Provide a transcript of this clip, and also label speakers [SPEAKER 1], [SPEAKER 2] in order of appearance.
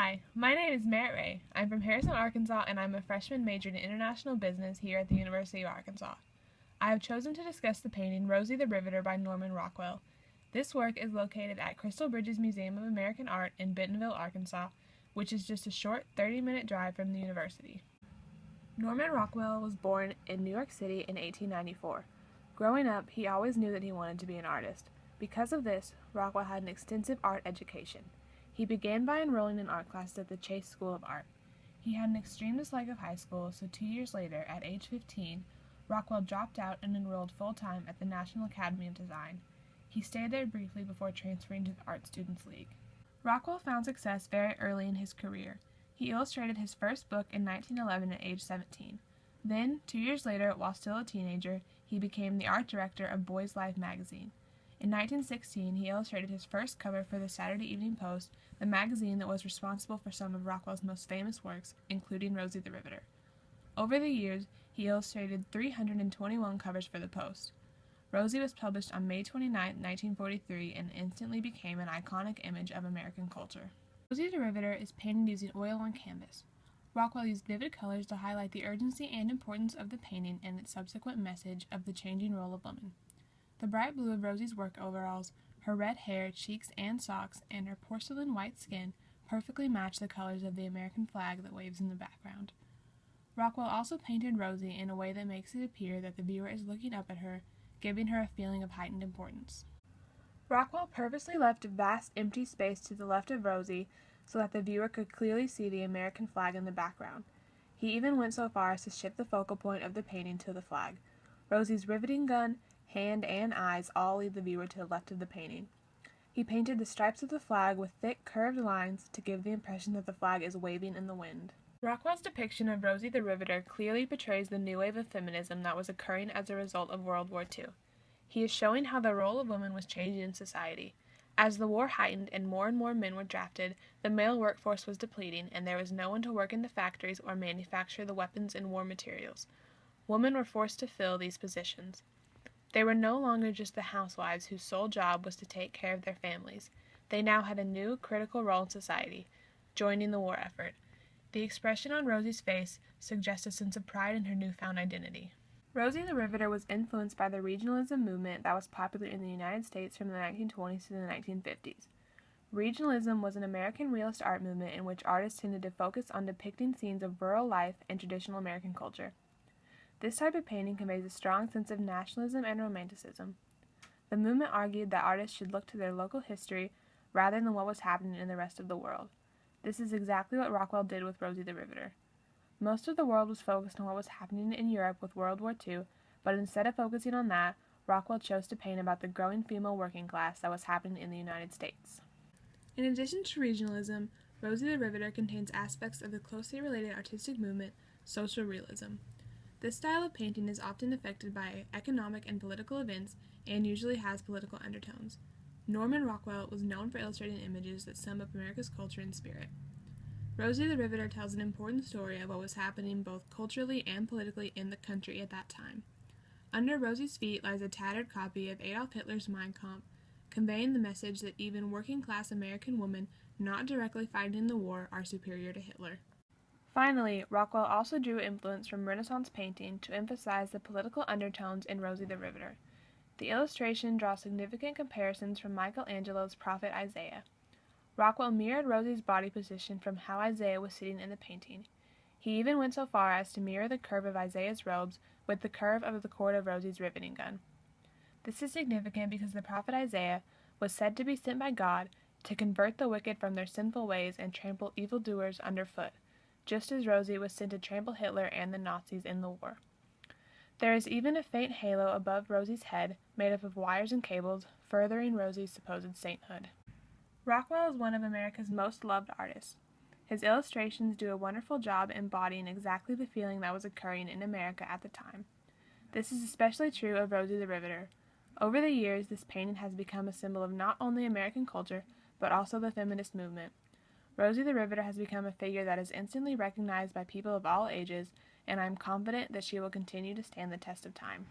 [SPEAKER 1] Hi, my name is Meritt. I'm from Harrison, Arkansas, and I'm a freshman majoring in international business here at the University of Arkansas. I have chosen to discuss the painting Rosie the Riveter by Norman Rockwell. This work is located at Crystal Bridges Museum of American Art in Bentonville, Arkansas, which is just a short 30-minute drive from the university. Norman Rockwell was born in New York City in 1894. Growing up, he always knew that he wanted to be an artist. Because of this, Rockwell had an extensive art education. He began by enrolling in art classes at the Chase School of Art. He had an extreme dislike of high school, so 2 years later, at age 15, Rockwell dropped out and enrolled full-time at the National Academy of Design. He stayed there briefly before transferring to the Art Students League. Rockwell found success very early in his career. He illustrated his first book in 1911 at age 17. Then, 2 years later, while still a teenager, he became the art director of Boys Life magazine. In 1916, he illustrated his first cover for the Saturday Evening Post, the magazine that was responsible for some of Rockwell's most famous works, including Rosie the Riveter. Over the years, he illustrated 321 covers for the Post. Rosie was published on May 29, 1943, and instantly became an iconic image of American culture. Rosie the Riveter is painted using oil on canvas. Rockwell used vivid colors to highlight the urgency and importance of the painting and its subsequent message of the changing role of woman. The bright blue of Rosie's work overalls, her red hair, cheeks, and socks, and her porcelain white skin perfectly match the colors of the American flag that waves in the background. Rockwell also painted Rosie in a way that makes it appear that the viewer is looking up at her, giving her a feeling of heightened importance. Rockwell purposely left a vast empty space to the left of Rosie so that the viewer could clearly see the American flag in the background. He even went so far as to shift the focal point of the painting to the flag. Rosie's riveting gun, hand, and eyes all lead the viewer to the left of the painting. He painted the stripes of the flag with thick, curved lines to give the impression that the flag is waving in the wind. Rockwell's depiction of Rosie the Riveter clearly portrays the new wave of feminism that was occurring as a result of World War II. He is showing how the role of women was changing in society. As the war heightened and more men were drafted, the male workforce was depleting, and there was no one to work in the factories or manufacture the weapons and war materials. Women were forced to fill these positions. They were no longer just the housewives whose sole job was to take care of their families. They now had a new, critical role in society, joining the war effort. The expression on Rosie's face suggests a sense of pride in her newfound identity. Rosie the Riveter was influenced by the regionalism movement that was popular in the United States from the 1920s to the 1950s. Regionalism was an American realist art movement in which artists tended to focus on depicting scenes of rural life and traditional American culture. This type of painting conveys a strong sense of nationalism and romanticism. The movement argued that artists should look to their local history rather than what was happening in the rest of the world. This is exactly what Rockwell did with Rosie the Riveter. Most of the world was focused on what was happening in Europe with World War II, but instead of focusing on that, Rockwell chose to paint about the growing female working class that was happening in the United States. In addition to regionalism, Rosie the Riveter contains aspects of the closely related artistic movement, social realism. This style of painting is often affected by economic and political events and usually has political undertones. Norman Rockwell was known for illustrating images that sum up America's culture and spirit. Rosie the Riveter tells an important story of what was happening both culturally and politically in the country at that time. Under Rosie's feet lies a tattered copy of Adolf Hitler's Mein Kampf, conveying the message that even working-class American women not directly fighting in the war are superior to Hitler. Finally, Rockwell also drew influence from Renaissance painting to emphasize the political undertones in Rosie the Riveter. The illustration draws significant comparisons from Michelangelo's prophet Isaiah. Rockwell mirrored Rosie's body position from how Isaiah was sitting in the painting. He even went so far as to mirror the curve of Isaiah's robes with the curve of the cord of Rosie's riveting gun. This is significant because the prophet Isaiah was said to be sent by God to convert the wicked from their sinful ways and trample evildoers underfoot, just as Rosie was sent to trample Hitler and the Nazis in the war. There is even a faint halo above Rosie's head, made up of wires and cables, furthering Rosie's supposed sainthood. Rockwell is one of America's most loved artists. His illustrations do a wonderful job embodying exactly the feeling that was occurring in America at the time. This is especially true of Rosie the Riveter. Over the years, this painting has become a symbol of not only American culture, but also the feminist movement. Rosie the Riveter has become a figure that is instantly recognized by people of all ages, and I am confident that she will continue to stand the test of time.